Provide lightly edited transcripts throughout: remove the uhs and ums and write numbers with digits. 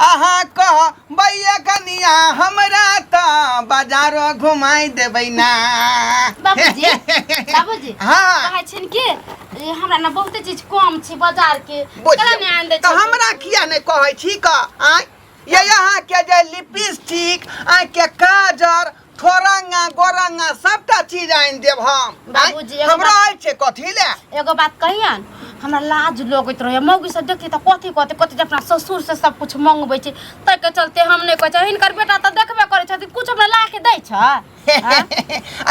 आहा कह भैया कनिया हमरा त बाजार घुमाई देबै ना। बाबूजी बाबूजी हाँ कहै छिन कि हमरा ना बहुते चीज कम छै बाजार के चला ने आन दे त हमरा किया नै कहै छी क आय ये यहाँ के जे लिपस्टिक आय के काजर ठोरंगा गोरंगा सबटा चीज आइन देब हम। बाबूजी हमरा आइ छै कथी ले एगो बात कहियन हमरा लाज लगैत रहे मौगी से देखी त कथी कथी कथी अपना ससुर से सब कुछ मंगबै छै तै के चलते हम नै कहै छै हिनकर बेटा त देखबे करै छथि कुछ हमरा ला के दै छ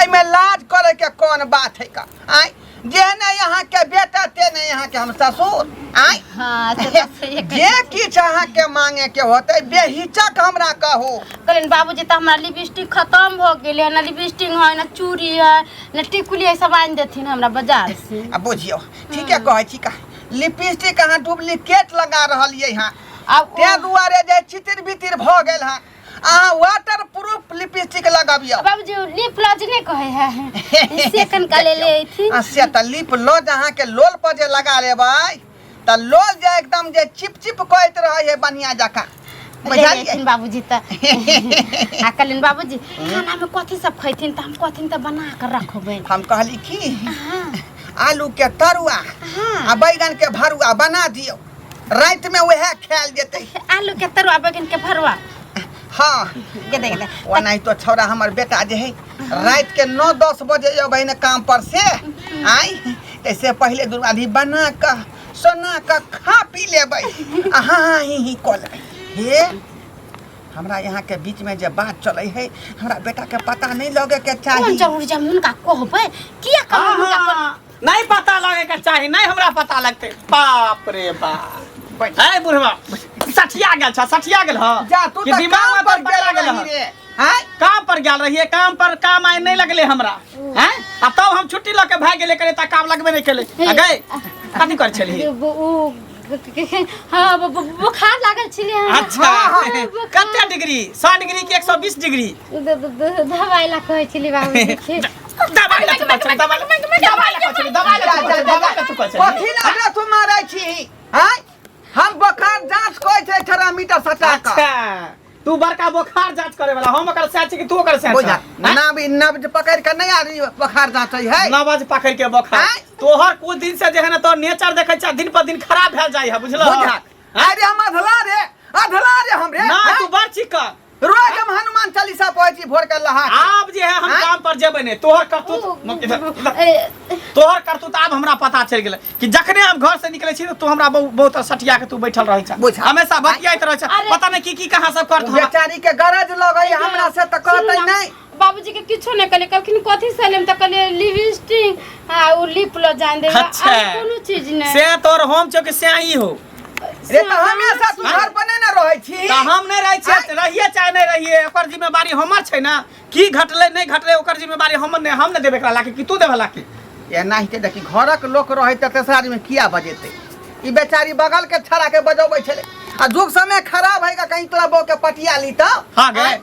आई में लाज करे के कौन बात है का आय जेहने यहाँ के बेटा तेने यहाँ के हम ससुर आय हां जे किछ अहाँ के मांगे के होते बेहिचक हमरा कहू। कहलिन बाबूजी त हमरा लिपस्टिक खत्म भ गेलै ना लिपस्टिक है ना चूड़ी है ना टिकुली है सब आइन देथिन हमरा बाजार से। अब बुझियो ठीके कहै छी का लिपस्टिक अहाँ डुप्लीकेट लगा रहल ये यहाँ अब ते दुआरे जे चितिर बितिर भ गेल है अहाँ वाटर प्रूफ लिपस्टिक लगाबियो। बाबूजी लिप लॉज ने कहे है सेकंड का ले ले थी से त लिप लॉज अहाँ के लोल पर जे लगा लेबै त लोल जे एकदम जे चिप चिप कहत रहे है बढ़िया जका बुझालिए बाबूजी त आ कहलिन बाबूजी खाना में कथी सब खैथिन त हम कथिन त बना के रखबै। हम कहली की आलू के तरुआ आ बैगन के भरुआ बना दियो रात में वह खायल जेतै। आलू के तरुआ बैगन के भरुआ हाँ गेदे गेदे ओनाही तो छोरा हमर बेटा जे है रात के 9-10 बजे अबै न काम पर से आई ऐसे पहले दुआधी बना के सोना के खा पी लेबै हाँ ही कल हे हमरा यहाँ के बीच में जे बात चलै है हमरा बेटा के पता नहीं लगे के चाहिए। कौन जरूरी जे मुनका कहबै किया कहबै मुनका नहीं पता लगे के चाहिए नहीं हमरा पता लगते बाप रे बाप है बुढ़वा सठिया गेल छ सठिया गेल ह जा तू कि त दिमाग में पर पकड़ा गेल ह रे हैं काम पर गेल रहिए काम पर काम आइ नहीं लगले हमरा हैं आ तब हम छुट्टी ल के भाग गेले करे त काम लगबे नहीं केले आ गए कथि कर छली हां बुखार लागल छले। अच्छा कते डिग्री 100 डिग्री की 120 डिग्री दवाई ला कहै छली बाबूजी दवाई ला कथी ला तू मारै छी हैं हम बुखार जांच कोइ छै थर्मामीटर सटा के। अच्छा तू बड़का बुखार जांच करे वाला हम ओकर से कि तू ओकर से बुझा नब्ज पकड़ के नहीं आ रही बुखार जांच है नब्ज पकड़ के बुखार तोहर कुछ दिन से जे है ना तो नेचर देखे छ दिन पर दिन खराब भेल जाय है बुझलो बुझा अरे हम अधला रे हम रे ना तू बड़ चिका रोज हम हनुमान चालीसा पढ़ै छी भोर के लहा अब जे है हम काम पर जेबे ने तोहर करतूत अब हमरा पता चल गेल कि जखने हम घर से निकले छी तो हमरा बहुत सटिया के तू बैठल रहै छ हमेशा बतियाइत रहै छ पता नहीं की कहां सब करत बेचारी के गरज लगै हमरा से त कहतै नहीं बाबूजी के किछो नहीं कहले कहलखिन कथि से लेम त कहले लिपस्टिक आ उ लिप लो जान दे अच्छा कोनो चीज नहीं से तोर हम छौ कि से ही हो रे त हमेशा तू घर पर नहीं न रहै छी त हम नहीं रहै छी रहिए चाहे नहीं रहिए ओकर जिम्मेवारी हमर छै ना की घटले नहीं घटले ओकर जिम्मेवारी हम ने देबे करा लाके कि तू देबे लाके ये नहीं के देखी घरक लोक रहै त तेसर आदमी किया बजेतै ई बेचारी बगल के छड़ा के बजबै छले आ जुग समय खराब है का कहीं तोरा बो के पटिया ली त हां गए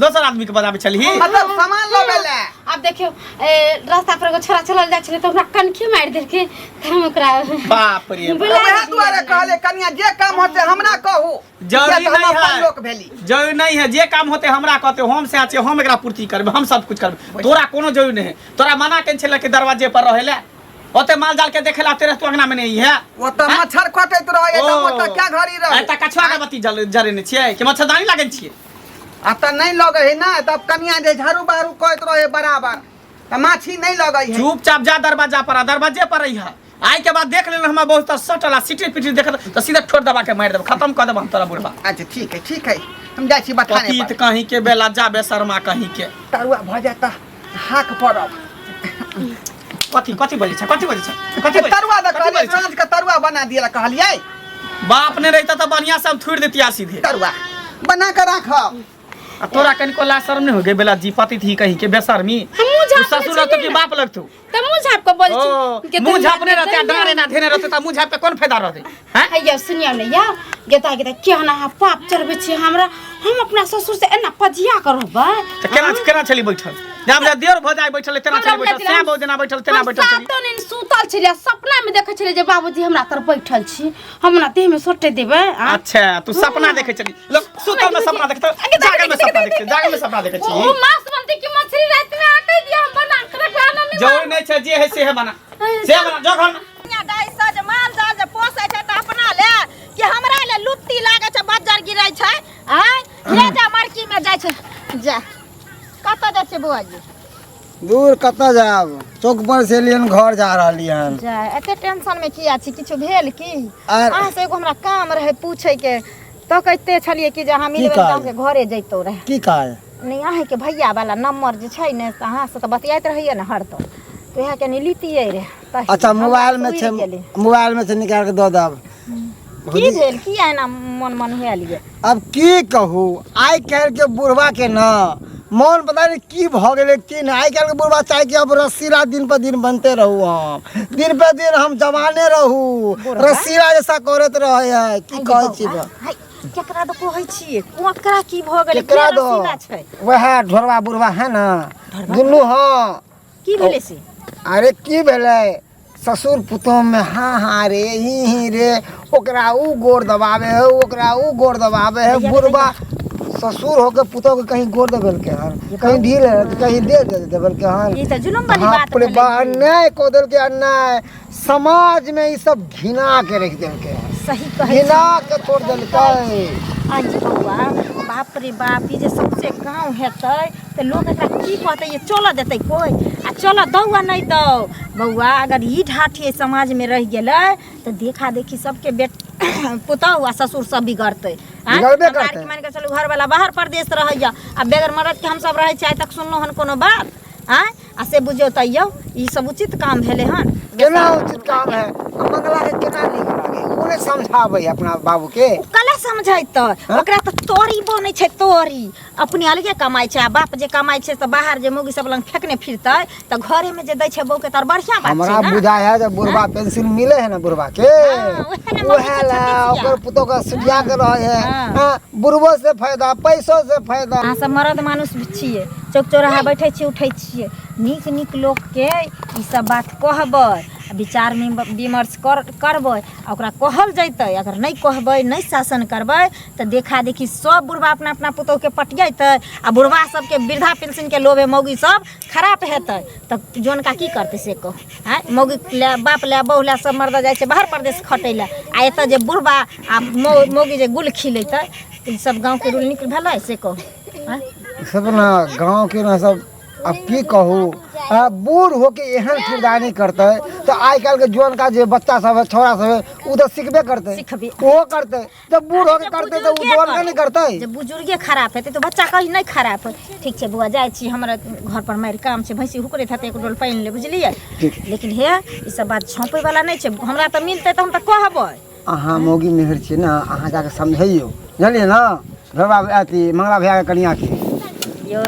दोसर आदमी के बताबे चली मतलब सामान लेबे ले अब देखियो रास्ता पर को छोरा चलल जा छले त हमरा कनखी मार देल के हम ओकरा बाप रे ओहे दुआरे कहले कनिया जे काम होते हमरा कहू जरूरी नहीं है लोक भेली जरूरी नहीं है जे काम होते हमरा कहते हम से आछे हम एकरा पूर्ति करबे हम सब कुछ करबे तोरा कोनो जरूरी नहीं है तोरा मना केन छले के दरवाजे पर रहेले ओते माल जाल के देखेला तेरे तो अंगना में नहीं है वो तो मच्छर कटैत रहे त वो त क्या घड़ी रहे त कछुआ के बत्ती जरे ने छिए कि मच्छरदानी लागल छिए आ त नहीं लगे है ना तब कनिया जे झाड़ू बारू कहत रहे बराबर त माछी नहीं लगे है चुपचाप जा दरवाजे पर रही है आई के बाद देख लेना हम बहुत सटला सिटी पिटी देख तो सीधा ठोड़ दबा के मार देब खत्म कर देब हम तोरा बुढ़वा। अच्छा ठीक है हम जाई छी बताने पतित कहीं के बेला जाबे शर्मा कहीं के तरुआ भ जाता हाक पड़ब कथी बोले छ तरुआ द कहलिए सांझ के तरुआ बना दिया कहलिए बाप ने रहता तो बढ़िया से हम थूड़ देतिया सीधे तरुआ बना के राखब आ तोरा कनिको ला शर्म नहीं हो गए बेला जी पति थी कहीं के बेशर्मी ससुर तो की बाप लगतू त मुंह झाप के बोल छी मुंह झापने रहते डारे ना धेने रहते त मुंह झाप पे कौन फायदा रहते हैं हैया सुनियो ने या गेता क्या ना पाप चढ़बे छी हमरा हम अपना ससुर से एना पजिया करबे त केना चली बैठल जब देर भजाय बैठल तेना चली बैठल श्याम बाबू जेना बैठल तेना बैठल चली सातो दिन सुतल छलिए सपना में देखे छलिए जे बाबूजी हमरा तर बैठल छी हमरा देह में सोटे देबे अच्छा तू सपना देखे चली लोग सुतल में सपना देखत जागल में सपना देखे जागल में सपना देखे छी ओ मांस बनती की मछली रात में आके दिया हम बना के रखा ना जो नहीं छै जे है से है बना जो घर में दाई सज माल जाल जे पोसै छै त अपना ले कि हमरा ले लुत्ती लागे छै बज्जर गिरै छै आय ले जा मरकी में जाय छै जा कत जाय छै बुआ जी दूर कत जाब चौक पर से लियन घर जा रहली हन जा एते टेंशन में किया छी किछु भेल की आर- अहाँ से एगो हमरा काम रहे पूछे के तो कहते छलिए कि जे हम मिलबे काज? के घरे जइतो रहे की काज नहीं अहे के भैया वाला नंबर जे छै ने अहाँ से तो बतियात रहिए ने हरदम तो यह के लीतिए रे अच्छा मोबाइल में छै निकाल के दो दब की भेल की एना मन हेलिए अब की कहू आइ काल्हि के बुढ़वा के न मन पता नहीं की भ गेले की नहीं आइ काल्हि के बुढ़वा चाहे कि अब रसीला दिन पर दिन बनते रहू हम दिन पे दिन हम जवाने रहू रसीला जैसा करत रहे है की कहै छी हाय केकरा दो कहै छिए ओकरा की भ गेलै केकरा दो रसीला छै वह ढोरवा बुढ़वा है ना दुनू हाँ की भेलै से अरे की भेलै ससुर पुतोह में हाँ रे ही रे ओकरा ऊ गोर दबावे है ओकरा ऊ गोर दबावे है बुढ़वा ससुर होके पुतोह के कहीं गोर देबल के हन कहीं ढील है कहीं दे देबल के हन ई त जुलुम वाली हाँ, बात अपने भेलै अन्याय को देल के अन्याय समाज में ई सब घिना के रख देल के हन सही कहै घिना के छोड़ देल के अंजी बउआ बाप रे बाप ई जे सबसे गांव हेतै त लोग एकरा की कहतै ये चल देतै कोई आ चल दौआ नहीं दौ बउआ अगर ई ढाठी समाज में रह गेलै त देखा देखी सबके पुतहु आ ससुर सब बिगड़तै बिगड़बे करतै। मान के चलू घर वाला बाहर परदेश रहैया आ बेगर मरद के हम सब रहै छी आइ तक सुनलो हन कोनो बात आय आ से बुझियौ तैयो ई सब उचित काम भेलै हन केना उचित काम है मंगला के केना नीक लागे कोने समझाबै अपना बाबू के कला समझैतै ओकरा त तोरी बनै छै तोरी अपने अलगे कमाइ छै आ बाप जे कमाइ छै त बाहर जे मौगी सब लंग फेकने फिरतै त घरे में जे दै छै बहू के तर बढ़िया बात छै हमरा ना बुझाय है जब बुढ़वा पेंशन मिले है ना बुढ़वा के ओहे ना ओहे ला ओकर पुतो का सुझिया के रहे है हाँ, बुढ़वो से फायदा पैसो से फायदा अहाँ सब मर्द मानुष छियै चौक चौराहा बैठे छियै उठै छियै नीक नीक लोग के ई सब बात कहबै विचार विमर्श करबै आ ओकरा कहल जैतै अगर नहीं कहबै नहीं शासन करबै त देखा देखी सब बुढ़वा अपना अपना पुतोह के पटियेतै आ बुढ़वा सबके वृद्धा पेंशन के लोभे मौगी सब खराब हेतै त जोनका की करतै से कह हैं मौगी ले बाप ले बहू ले सब मर्द जाइ छै बाहर प्रदेश खटै ले आ एतऽ जे बुढ़वा आ मौगी जे गुल खिलेतै ई सब गाँव के रूल निकल भेलै से कह हैं सब ना गांव के ना सब अब की कहू बूढ़ होके एहन किरदारी करते तो आइ काल्हि के जोन का जे बच्चा सब है छोरा सब है उ तो सीखबे करते सिखबे वो करते जब बूढ़ होके करते तो उ जोन का नहीं करते जब बुजुर्गे खराब हेतै तो बच्चा कहीं नहीं खराब है ठीक छै बुआ जाइ छी हमरा घर पर मारि काम छै भैंसी हुकरैत हेतै एक डोल पानि ले बुझलियै लेकिन हे ई सब बात छौपै वाला नहीं छै हमरा त मिलतै त हम त कहबै अहाँ मौगी मेहर छियै ना अहाँ जाके समझैयो जानलियै ना भैया अथी मंगला भैया के कनिया के यो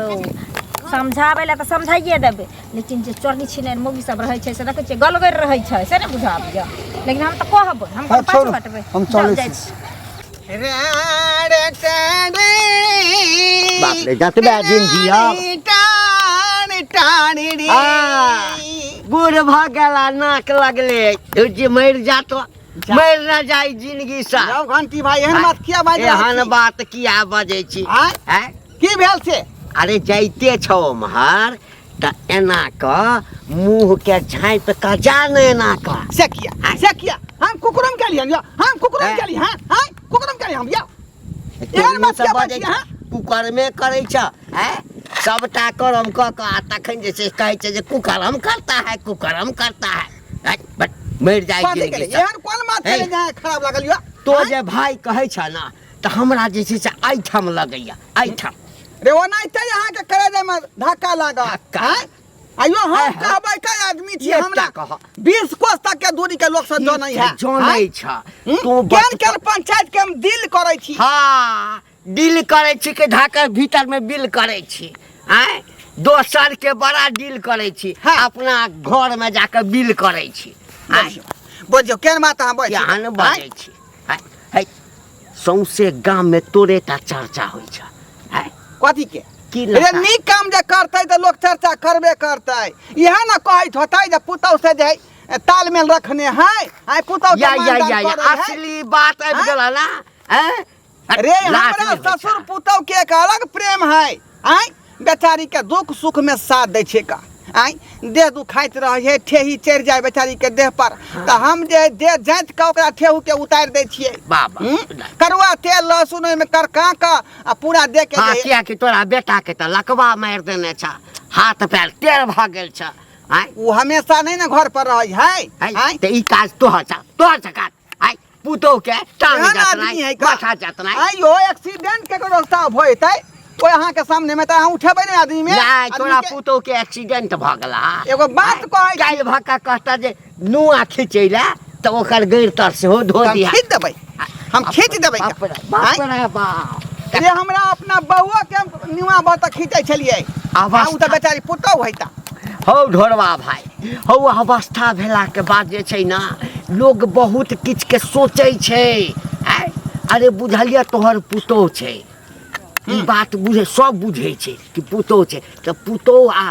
समझाबै ला त समझाइए देबै लेकिन जे चोरनी छिनै मौगी सब रहै छै से देखै छियै गलगैर रहै छै से नहि बुझाबैया लेकिन हम त कहबै हम हाँ, पाछू छोड़ू, हटबै हम चलै जाइ छी। बाप रे जतबे दिन जियब बूढ़ भ गेला नाक लगले जे मरि जात मरि न जाई जिंदगी से घंटी भाई एहन बात किया बाज एहन बात किया बजै छी हैं की भेल से अरे जाइते छौ महर त एना क मुंह के झाँप क जान एना क से किया हम कुकुरम के लिए हम कुकुरम के लिए हां कुकुरम के लिए हम या एहन बात किया बाज हां कुकर में करै छ हैं सबटा करम क क आ तखन जे छै कहै छै जे कुकरम करता है बट मरि जाई जिंदगी से एहन कोन बात करे जाय खराब लागल यो तो जे भाई कहै छ ना त हमरा जे छै से आइठम लगैया आइठम रे वो नहीं ते यहाँ के करे दे में धक्का लगा धक्का? आइयो हम है। कहबै का आदमी छी ये हमरा क्या कह? 20 कोस तक के दूरी के लोग सब जानै है जानै छ तू केन केन पंचायत के हम डील करै छी हाँ डील करै छी के ढाकर भीतर में बिल करै छी हैं दोसर के बड़ा डील करै छी हाँ। अपना घर में जाकर बिल करै छी बुझियो केन बात हम बोल यहाँ न बजै छी है सौंसे गाम में तोरे टा चर्चा होइ छ है कथी के की रे लता? नीक काम जे करतै त लोग चर्चा करबे करतै। यह न कहैत होतै जे पुतौ से जे तालमेल रखने है आई पुतौ के या मानदान करै है। असली बात आबि गेल ना हैं? रे हमरा ससुर पुतौ के एक अलग प्रेम है। आई बेचारी के दुख सुख में साथ दै छै का। आई देह दुखाइत रहे है, ठेही चढ़ जाए बेचारी के देह पर त हम जे देह जांच के ओकरा ठेहू के उतार दै छियै। बाबा करुआ तेल लहसुन में करका का आ पूरा दे के हाँ जे किया कि तोरा बेटा के त लकवा मार देने छ, हाथ पैर टेढ़ भ गेल छ। हैं? उ हमेशा नहीं ना घर पर रहे है। आई त ई काज तोहर छ काज। आई पुतौ के टांग एहन आदमी जतना है का? माथा जतना आइयो एक्सीडेंट के रास्ता होइतै ओइ अहाँ के सामने में त अहाँ उठेबै ने आदमी में। नहीं तोरा आदमी के- पुतौ के एक्सीडेंट भ गेला। एगो बात कहै छी, काल्हि भक्का कहता जे नुआ खिचैला त ओकर गैर तर से हो धो हम दिया। खींच देबै। हम खींच देबै बाप का? रे बाप आँय? रे बाप। रे हमरा अपना बउआ के निवा बहुत खींचै छलियै। अवस्था- उ त बेचारी पुतौ है त। हौ ढोरवा भाई हौ अवस्था भेला के बाद जे छै ना लोग बहुत किछ के सोचै छै। आय अरे बुझलिया तोहर पुतौ छै ई बात बुझे सब बुझे छै कि पुतौ छै त पुतौ आ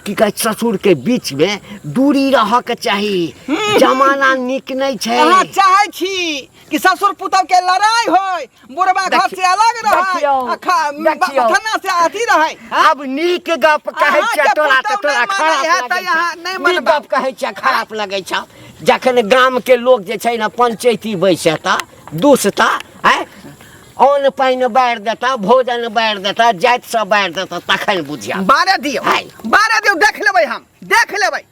की कहै ससुर के बीच में दूरी रह के चाही। जमाना नीक नहीं छै। अहाँ चाहै छी कि ससुर पुतौ के लड़ाई होय, बुढ़वा घर से अलग देखियौ, देखियौ। रहे, थाना से अथी रहे। अब नीक गप कहै अहाँ छै के तोरा पुतौ त तोरा नहीं खराब मानै है त लगै यहाँ छै। नहीं नीक मनबा। गप कहै छै खराब लगै छ। जखन गाम के लोग जे छै ना पंचायती बैसता दूसता है अन्न पानि बाढ़ि देता भोजन बाढ़ि देता जाति सब बाढ़ि देता तखन बुझिया। बारह दियो हाय। 12 दियो देख लेबै हम देख लेबै।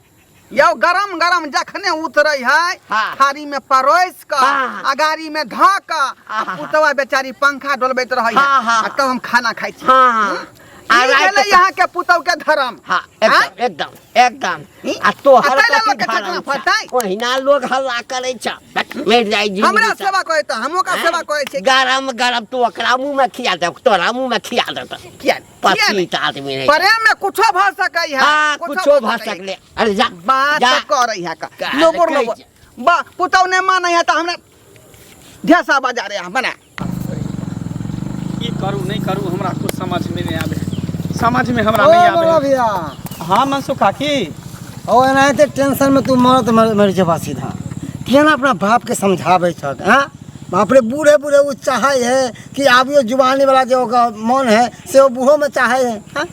यौ गरम गरम जखने उतरै है हाँ। थारी में परोस क हाँ। अगारी में ध क आहा। पुतवा बेचारी पंखा डोलबैत रहै है हाँ, हाँ। आ तब हम खाना खाइ छी। हाँ। आ ई राति भेलै के- यहाँ के पुतौ के धर्म। हाँ आँय? एकदम एकदम ई? आ तोहर आ तैले कथी लोग के धर्म चकना छै? फरतै? ओहिना लोग हल्ला करै छ मरि जाइ जिंदगी हमरा से। सेवा करे त हमो का सेवा करे छै। गरम गरम तू ओकरा मुंह में खिया दे तोरा मुंह में खिया देता किया पतित आदमी नहीं। प्रेम में कुछो भ सकै है। हाँ कुछो भ सकले। अरे जा बात जा। करे है का का- लोबोर कहै लोबोर छै। बा पुतौ ने मानै है त हमरा ढेसा बजा रे बना। की करू नहीं करू हमरा कुछ समझ में नहीं आवे। समझ में हमरा नहीं आवे। भैया हाँ मनसुखा की ओ एनाहिते टेंशन में तू मरत मर जेबा सीधा। किया ना अपना बाप के समझाबै छ हां बाप रे बूढ़े बूढ़े वो चाहे है कि आबियो जुबानी वाला जो ओकर मन है से वो बूढ़ो में चाहे है हां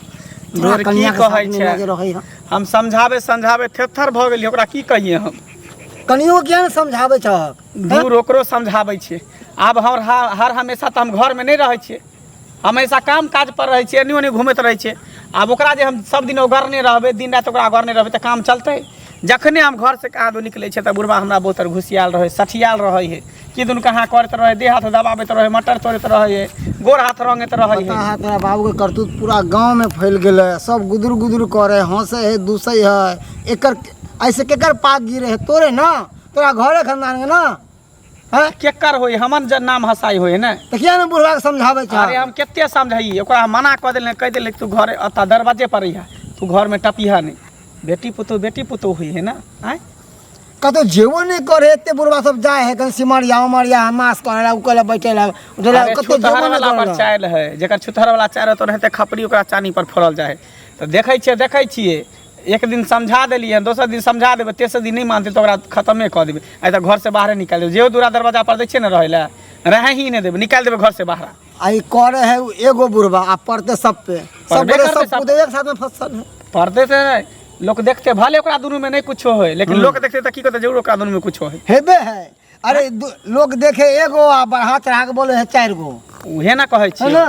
ढेर की कहै छै। रहै है हम समझावे थेथर भ गेलियै ओकरा की कहिए हम। कनियो किया ने समझाबै छ दूर ओकरो समझाबै छियै। आब हर हमेशा त हम घर में नहीं रहै छियै, हमेशा काम काज पर रहै छियै, एनी ओनी घूमैत रहै छियै। आब ओकरा जे हम सब दिन ओगरने रहबै दिन रात ओकरा ओगरने रहबै त काम चलतै। जखने हम घर से कहाँ दो निकलै छै त बुढ़वा हमरा बहुत घुसियाल रहै सठियाल रहै है कि दुन कहाँ करैत रहै देह हाथ दबाबैत रहै मटर तोड़ैत रहै है गोर हाथ रंगैत रहै पता है। है तेरा बाबू के करतूत पूरा गांव में फैल गेलै, सब गुदुर गुदुर करे हंसे है दूसै है। एकर ऐसे केकर पाक गिरे है तोरे ना तोरा घरे खानदान के ना है केकर होई हमन जन नाम हसाई होई ने। त किया ने बुढ़वा के समझाबै छ। अरे हम केते समझाई ओकरा मना क देले कह देले तू घर अता दरवाजे पर रहिया तू घर में टपिहा नहीं। बेटी पुतो हुई है ना। आय कतो जेबो नहीं करे एते बुढ़वा सब जाए है कहीं सिमरिया उमरिया मास करे उकले बैठेला उठेला अरे कतो छुतहर जेबो वाला नहीं पर करे। चायल है जेकर छुतहर वाला चायल तो रहते खपड़ी ओकरा चानी पर फोड़ल जाए तो देखै छियै एक दिन समझा देलिए दोसर दिन समझा देबै तेसर दिन नहीं मानते तो ओकरा खत्मे कऽ देबै। आई तो घर से बाहर निकाल देबै जे दूरा दरवाजा पर दै छियै ने रहै ला रहे ही नहीं देबै निकाल देबै घर से बाहर। आई करे है एगो बुढ़वा आ पड़ते सब पे सब पढ़बे बड़े करते सब सब। खुद एक साथ में फसल है। पर्दे से लोग देखते भले ओकरा दुनू में नहीं कुछो है लेकिन लोग देखते तो की कहते जरूर ओकरा दुनू में कुछो है। हेबे है अरे लोग देखे एगो आ बढ़ा चढ़ा के बोले है 4 गो उहे ना कहै है छियै। ना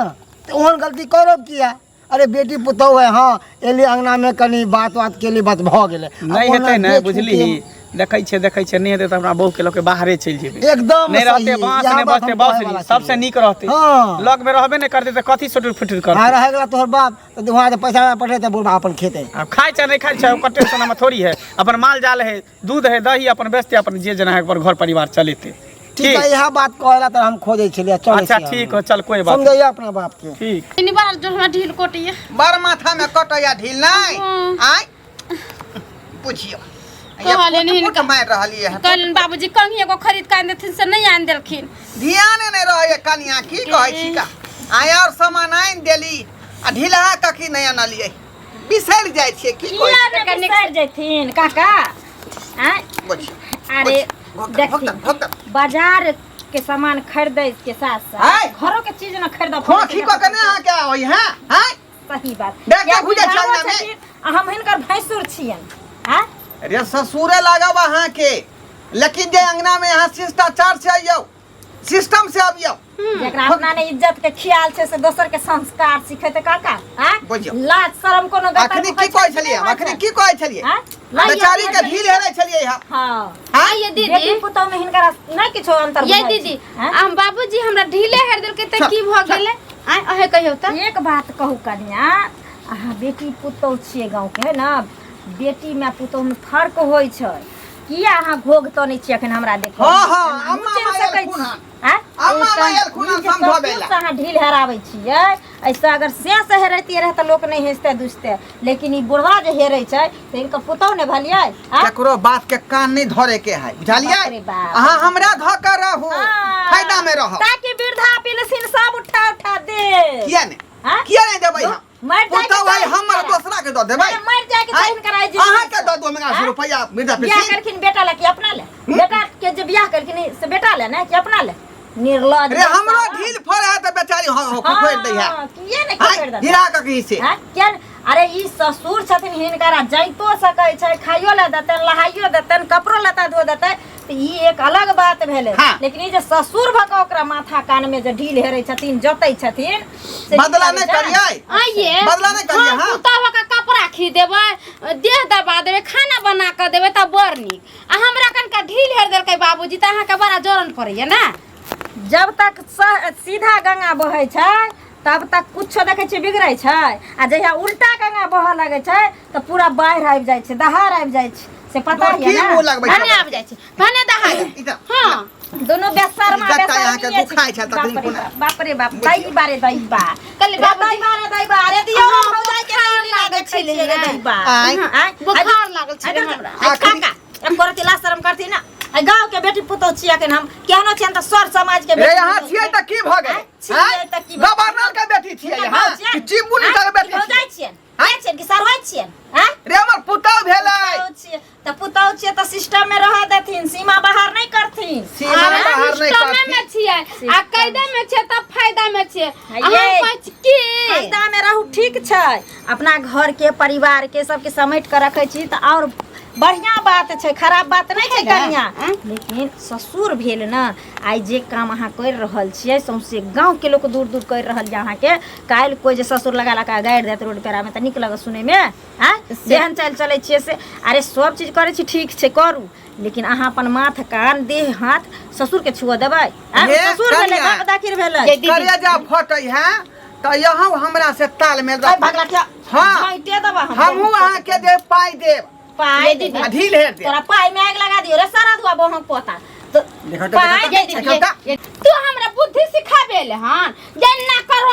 तो ओहन गलती करब किया। अरे बेटी पुतौ है हाँ एली अंगना में कनी बात के लिए बात भ गेले नहीं हेतै ने बुझली देखै छै नहीं हेतै तो हमरा बहू के लोग बाहरे चलि जेबै एकदम नहीं रहते सही, बांस यहाँ नहीं बात बजते हम कहै बांसुरी वाला सबसे छलियै। नीक रहते हाँ। लग में रहबे नहीं करते तो कथी सुटुर फुटुर हाँ करते। रह गेला तोहर बाप तो वहाँ से पैसा पठे तो बुढ़वा अपन खेते। अब खाए चाहे नहीं खाए चाहे ओकर टेंशन में थोड़ी है अपन माल जाल है दूध है दही अपन बेचते अपन जे जना है अपन घर परिवार चलेते। ठीक है यह बात कहला तो हम खोजे छलिए चल अच्छा ठीक हो चल कोई बात समझैया अपना बाप के। ठीक इनी बार जो हमरा ढील कोटिए बड़ माथा में कटैया ढील नहीं आय पूछियो कहले नहीं इनका मार रहलिए है कहलन बाबूजी कंघी एगो खरीद के आन देथिन से नहीं आन देलखिन। ध्यान नहीं रहे कनिया की कहै छी का आय और सामान आइन देली आ ढीला कखी नहीं आनलिए बिसर जाय छिए की कोइ किया ने बिसर जैथिन काका हैं बोझ अरे देखी भक्त बाजार के सामान खरीदे के साथ आय। साथ घरों के चीज न खरीद खोखी को कने आ क्या होई है हैं सही बात देख के या बुझे बुझावो चलना में। छथिन, आ हम हिनकर भैंसुर छियन हैं अरे ससुरे लगा वहां के लेकिन जे अंगना में यहाँ शिष्टाचार से आइयो सिस्टम से आबियो जेकरा अपना ने इज्जत के ख्याल छै से दोसर के संस्कार सिखेते काका हैं बुझियौ। लाज शरम कोनो देता अखनी की कहै छलिए अखनी की कहै छलिए हैं बेचारी के ढील हेरै छलिए यहाँ हां हाँ ये बेटी दीदी पुतौ में हिनकर नहीं किछो अंतर ये बुझाइ दीदी छै, हैं? हम बाबूजी हमरा ढीले हेर देलकै त की भ गेलै आय अहे कहियो त एक बात कहू कन्या अहाँ बेटी पुतौ छियै गाँव के है ना बेटी में पुतौ में फर्क होइ छै किया अहाँ भोग तो नहीं छियै अखन हमरा देखो हाँ, हाँ, अम्मा मायल खुना। अम्मा मायल खुना समझाबेला। अहाँ ढील हेराबै छियै ऐसा अगर से हेरैतियै रहे त लोक नहीं हेसते दुसते लेकिन ई बुढ़वा जे हेरै छै त इनकर पुतौ ने भलियै केकरो बात के कान नहीं धरे के है बुझलिए बाप रे बाप। अहाँ हमरा ध कर रहू फायदा में रहो ताकि वृद्धा पेंशन सब उठा उठा दे किया ने हाँ? किया नहीं देबै हम मर जाए पुतौ भाई हमर दूसरा के द देबै मर जाए के आँय? हिनकर आइ अहाँ के द दो मेरा रुपया मृदा बियाह पेशी करखिन बेटा ले कि अपना ले बेटा के जे बियाह करखिन से बेटा ले ना कि अपना ले निर्लज अरे हमरो ढील फर है त बेचारी हो खोर दै है किए ने खोर दे हीरा का की से हां क्या अरे ई ससुर छथिन हिनकरा जाइतो सकै छै खाइयो ले देतन लहाइयो देतन कपड़ो लता धो देतै त ई एक अलग बात भेलै हाँ। लेकिन ई जे ससुर भका ओकरा माथा कान में जे ढील हेरै छथिन जोतै छथिन से बदला नहीं करिए आइए बदला नहीं करिए हाँ, हाँ पुतहु का कपड़ा खी देबै देह दबा देबै खाना बना के देबै त बड़ नीक आ हमरा कनका ढील हेर देलकै बाबूजी त अहाँ के बड़ा जरन पड़ैया ना जब तक सीधा गंगा बहै छै तब तक कुछो देखै छै बिगड़ै छै आ जहिया उल्टा गंगा बहऽ लगै छै त पूरा बाढ़ि आबि जाइ छै दहार आबि जाइ छै से पता तो है की ना मुंह लगबै भने आबि जाइ छै भने दहाय इधर हां दोनों बेशर्मा इज्जत बेशर्मी यहाँ के छै। दुखाइ छै तखनी बाप रे पुनः। बाप रे बाप दई बारे दई बा कल्ले बाबूजी दई बारे अरे दियो हाँ, हो जाए के बुखार नहीं लागल लागै छै छलै रे ना। दई बा आँय? बुखार लागल छै हमरा काका अब करती ला शर्म करती ना आ गांव के बेटी पुतौ छिया के हम केहनो छियन त सर समाज के रे बेटी यहाँ छियै त की भ गेलै छियै त की भऽ गवर्नर के बेटी छियै यहाँ कि चिमुनी के बेटी हो छियै जाइ छियन आइ छियन कि सरवाइ छियन हैं रे हमर पुतौ भेलै पुतौ छियै त सिस्टम में रह देथिन सीमा बाहर नहीं करथिन सीमा बाहर नहीं सिस्टमे में करथिन छियै आ कैदा में छै त फायदा में छियै ये। अहाँ पाछ की फायदा में रहू ठीक छै अपना घर के परिवार के सबके समेट कर रखे छी त और बढ़िया बात छै खराब बात नहीं छै कन्या लेकिन ससुर भेल न आइ जे काम अहाँ कर रहल छियै सौंसे गांव के लोग दूर दूर कर रहल जे अहाँ के काल कोई जे ससुर लगा लगा गाड़ि देत रोड पेरा में त नीक लगे सुने में हैं जेहन चल चले छियै से अरे सब चीज करे छी ठीक छै करू लेकिन अहाँ अपन माथ कान देह हाथ ससुर के छुआ देबै ये ससुर भेलै कन्या। बाप दाखिर भेलै करेजा फटै है त यहाँ हमरा से ताल में भाई भगलाठिया हाँ। घाइटे देबा हमहू अहाँ के दे पाई देब पाई दीदी आ ढील हेर दे तोरा पाई में आग लगा दियो रे सारा दुआ बहु पोता तो देखो पाई दे देखो दीदी तू हमरा बुद्धि सिखाबेले हन जन ना कर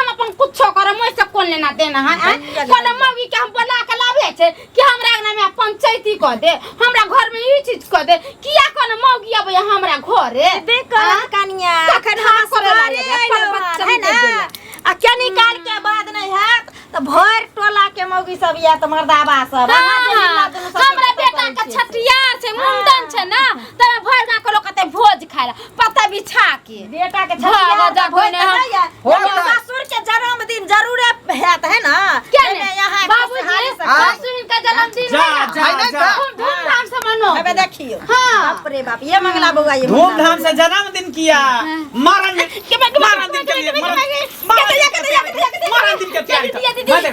हम अपन कुछो कर मोय से कोन लेना देना हन कोन मौगी के हम बोला के लावे छै कि हमरा अंगना में पंचायती क दे हमरा घर में ई चीज क दे किया कोन मौगी आबे हमरा घरे बेकर कनिया अखन हम करे लागे है ना आ क्या निकाल के बाद नहीं है तो भर टोला के मौगी सब या तो मर्दाबा सब हमरा बेटा के छठियार छै मुंडन छै ना त भर गांव के लोग कते भोज खाइला पत्ता बिछा के बेटा के हाँ, छठिया कोई नहीं होता। ससुर के जन्मदिन जरूर है ना क्या एमे नहीं यहाँ बाबूजी ससुर का जन्मदिन जा, है ना? जा, जा। धूमधाम से मनो अबे देखियो हाँ। बाप रे बाप ये मंगला बउआ ये धूमधाम से जन्मदिन किया मारन दिन के लिए मारन दिन के तैयारी मैंने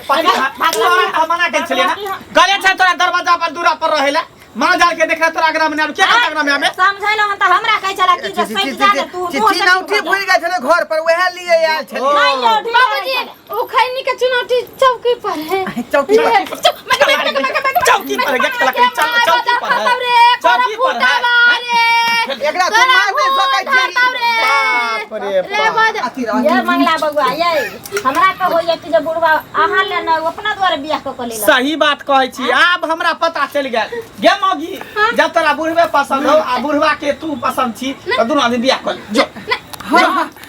मना के चले ना गले छै तोरा दरवाजा पर दूरा पर रहेला मां जाल के देख तोरा आगरा में क्या आगरा में हमें समझैलो हन त हमरा कह चला कि जे सैट जा तू चिट्ठी नौठी भूल गए छले घर पर वह लिए आयल छले बाबूजी वो खैनी के चुनौती चौकी पर है चौकी पर चौकी पर गया चल चौकी पर है चौकी पर है एकरा तो मार नहीं सकै छी बाप रे बाप ये मंगला बउआ ये हमरा तो होय कि जे बुढ़वा अहाँ ले न अपना द्वारा बियाह क लेला सही बात कहै छी आब हमरा पता चल गेल गे मौगी जब तोरा बुढ़वे पसंद हो आ बुढ़वा के तू पसंद छी त दुनू आदमी बियाह कर जो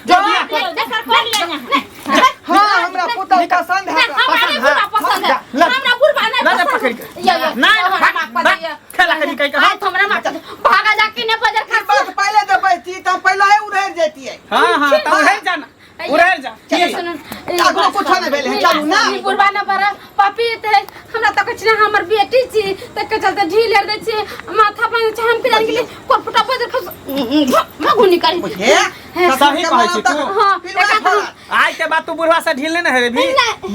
जो बियाह कर कर ले हां हमरा पुतौ पसंद चलते हैं चलू ना बुढ़वा ना बड़ा पापी थे हमरा तक छ हमर बेटी छी तक के चलते ढील दै छी माथा पर छ हम के लिए कोपटा पर खस मगु निकाल सही कहै छी तू हां आइ के बाद तू बुढ़वा से ढील नहीं है भी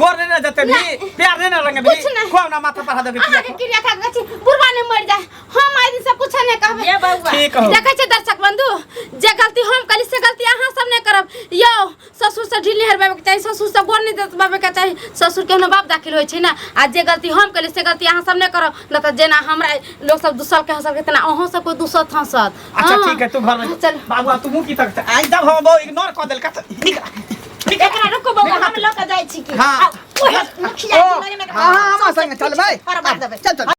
गोर नहीं जते भी प्यार नहीं रंगे भी को ना माथा पर दे आगे क्रिया खा छी बुढ़वा ने मर जाए हम आई दिन से कुछ नहीं कहबे ये बउआ ठीक हो देखै छै दर्शक बंधु जे गलती हम कली से गलती अहाँ सब नहीं करब यो ससुर से ढील हरबाबे के चाहिए ससुर से गोर नहीं देबाबे के चाहिए ससुर के बाप दाखिल होय छै ना आ जे गलती हम कली से गलती अहाँ सब नहीं करब न त जेना हमरा लोग सब दूसर के हंसत केतना अहाँ सब कोई दूसर हंसत अच्छा ठीक है तू घर में चल बाबू तू मुंह की तक आई जब हम वो इग्नोर कर देल का एकरा रुको बउआ हम लोग के जाय छी की हां मुखिया जी हां हां संग चल भाई चल चल